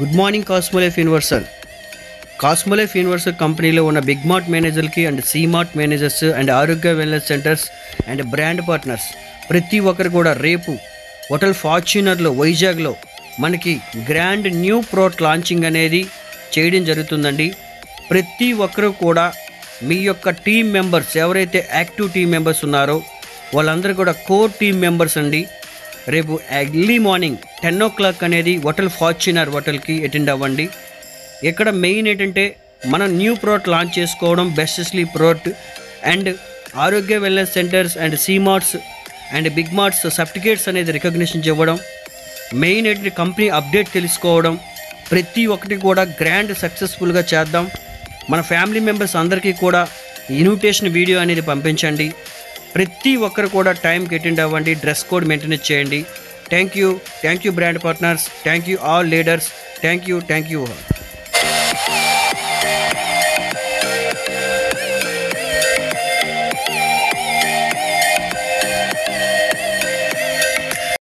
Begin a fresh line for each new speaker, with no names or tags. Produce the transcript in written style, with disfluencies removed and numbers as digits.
Good morning Cosmolife universal. Cosmolife universal కంపెనీలో ఉన్న big mart మేనేజర్కి and C mart managers and ఆరోగ్య wellness centres and brand partners ప్రతి ఒక్కరు కూడా రేపు హోటల్ ఫార్చ్యూనర్లో వైజాగ్లో మనకి గ్రాండ్ న్యూ ప్రోడక్ట్ లాంచింగ్ అనేది చేయడం జరుగుతుందండి. ప్రతి ఒక్కరు కూడా మీ యొక్క టీమ్ మెంబర్స్ ఎవరైతే యాక్టివ్ టీమ్ మెంబర్స్ ఉన్నారో వాళ్ళందరూ కూడా కోర్ టీమ్ మెంబర్స్ అండి. రేపు ఎర్లీ మార్నింగ్ 10 o'clock అనేది హోటల్ ఫార్చ్యూనర్ హోటల్కి అటెండ్ అవ్వండి. ఇక్కడ మెయిన్ ఏంటంటే మనం న్యూ ప్రోడక్ట్ లాంచ్ చేసుకోవడం, బెస్ట్ స్లీప్ ప్రోడక్ట్ అండ్ ఆరోగ్య wellness centres and C marts and big marts certificates అనేది రికగ్నిషన్ ఇవ్వడం, మెయిన్ ఏంటంటే కంపెనీ అప్డేట్ తెలుసుకోవడం, ప్రతి ఒక్కటి కూడా గ్రాండ్ సక్సెస్ఫుల్గా చేద్దాం. మన ఫ్యామిలీ మెంబర్స్ అందరికీ కూడా ఇన్విటేషన్ వీడియో అనేది పంపించండి. ప్రతి ఒక్కరు కూడా టైంకి అటెండ్ అవ్వండి. డ్రెస్ కోడ్ మెయింటైన్ చేయండి. Thank you brand partners. Thank you all leaders. Thank you